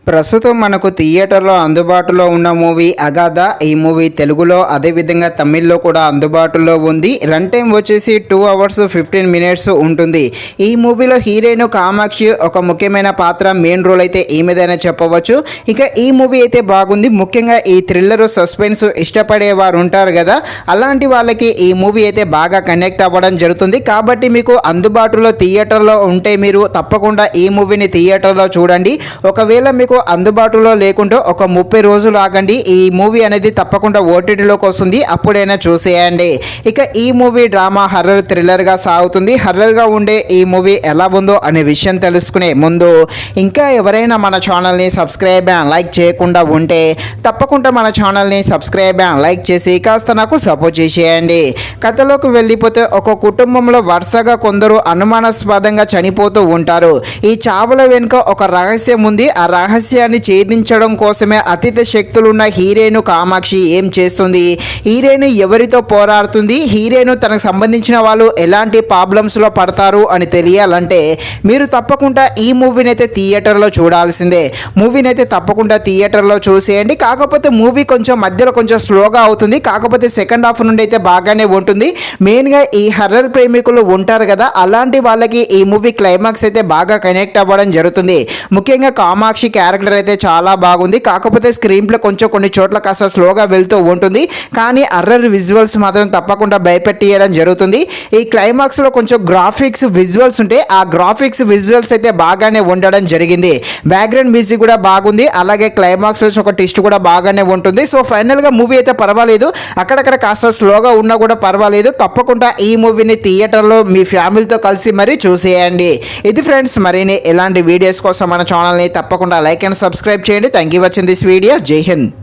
ప్రస్తుతం మనకు థియేటర్లో అందుబాటులో ఉన్న మూవీ అగాధ. ఈ మూవీ తెలుగులో అదేవిధంగా తమిళ్లో కూడా అందుబాటులో ఉంది. రన్ టైం వచ్చేసి 2 hours 15 minutes ఉంటుంది. ఈ మూవీలో హీరోయిన్ కామాక్షి ఒక ముఖ్యమైన పాత్ర, మెయిన్ రోల్ అయితే ఈమెదైనా చెప్పవచ్చు. ఇక ఈ మూవీ అయితే బాగుంది. ముఖ్యంగా ఈ థ్రిల్లర్ సస్పెన్స్ ఇష్టపడే వారు ఉంటారు కదా, అలాంటి వాళ్ళకి ఈ మూవీ అయితే బాగా కనెక్ట్ అవ్వడం జరుగుతుంది. కాబట్టి మీకు అందుబాటులో థియేటర్లో ఉంటే మీరు తప్పకుండా ఈ మూవీని థియేటర్లో చూడండి. ఒకవేళ మీకు అందుబాటులో లేకుంటే ఒక 30 రోజులు ఆగండి, ఈ మూవీ అనేది తప్పకుండా ఓటీటీలోకి వస్తుంది, అప్పుడైనా చూసేయండి. ఇక ఈ మూవీ డ్రామా హర్రర్ థ్రిల్లర్గా సాగుతుంది. హర్రర్గా ఉండే ఈ మూవీ ఎలా ఉందో అనే విషయం తెలుసుకునే ముందు ఇంకా ఎవరైనా మన ఛానల్ని సబ్స్క్రైబ్ అండ్ లైక్ చేయకుండా ఉంటే తప్పకుండా మన ఛానల్ని సబ్స్క్రైబ్ అండ్ లైక్ చేసి కాస్త నాకు సపోర్ట్ చేసేయండి. కథలోకి వెళ్ళిపోతే ఒక కుటుంబంలో వరుసగా కొందరు అనుమానాస్పదంగా చనిపోతూ ఉంటారు. ఈ చావుల వెనుక ఒక రహస్యం ఉంది. ఆ రహస్యాన్ని ఛేదించడం కోసమే అతీత శక్తులున్న హీరోయిన్ కామాక్షి ఏం చేస్తుంది, హీరోయిన్ ఎవరితో పోరాడుతుంది, హీరోయిన్ తనకు సంబంధించిన వాళ్ళు ఎలాంటి ప్రాబ్లమ్స్లో పడతారు అని తెలియాలంటే మీరు తప్పకుండా ఈ మూవీని అయితే థియేటర్లో చూడాల్సిందే. మూవీని అయితే తప్పకుండా థియేటర్లో చూసేయండి. కాకపోతే మూవీ కొంచెం మధ్యలో కొంచెం స్లోగా అవుతుంది. కాకపోతే సెకండ్ హాఫ్ నుండి అయితే బాగానే ఉంటుంది. మెయిన్గా ఈ హర్రర్ ప్రేమికులు ఉంటారు కదా, అలాంటి వాళ్ళకి ఈ మూవీ క్లైమాక్స్ అయితే బాగా కనెక్ట్ అవ్వడం జరుగుతుంది. ముఖ్యంగా కామాక్షి క్యారెక్టర్ అయితే చాలా బాగుంది. కాకపోతే స్క్రీన్ ప్లే కొంచెం కొన్ని చోట్ల కాస్త స్లోగా వెళ్తూ ఉంటుంది. కానీ హర్రర్ విజువల్స్ మాత్రం తప్పకుండా భయపెట్టేయడం జరుగుతుంది. ఈ క్లైమాక్స్లో కొంచెం గ్రాఫిక్స్ విజువల్స్ ఉంటే ఆ గ్రాఫిక్స్ విజువల్స్ అయితే బాగానే ఉండడం జరిగింది. బ్యాక్గ్రౌండ్ మ్యూజిక్ కూడా బాగుంది. అలాగే క్లైమాక్స్ ఒక ట్విస్ట్ కూడా బాగానే ఉంటుంది. సో ఫైనల్గా మూవీ అయితే పర్వాలేదు, అక్కడక్కడ కాస్త స్లోగా ఉన్నా కూడా పర్వాలేదు. తప్పకుండా ఈ మూవీని థియేటర్లో మీ ఫ్యామిలీతో కలిసి మరీ చూసేయండి. ఇది ఫ్రెండ్స్, మరిన్ని ఇలాంటి వీడియోస్ కోసం మన ఛానల్ని తప్పకుండా లైక్ అండ్ సబ్స్క్రైబ్ చేయండి. Thank you watching this video. జై హింద్.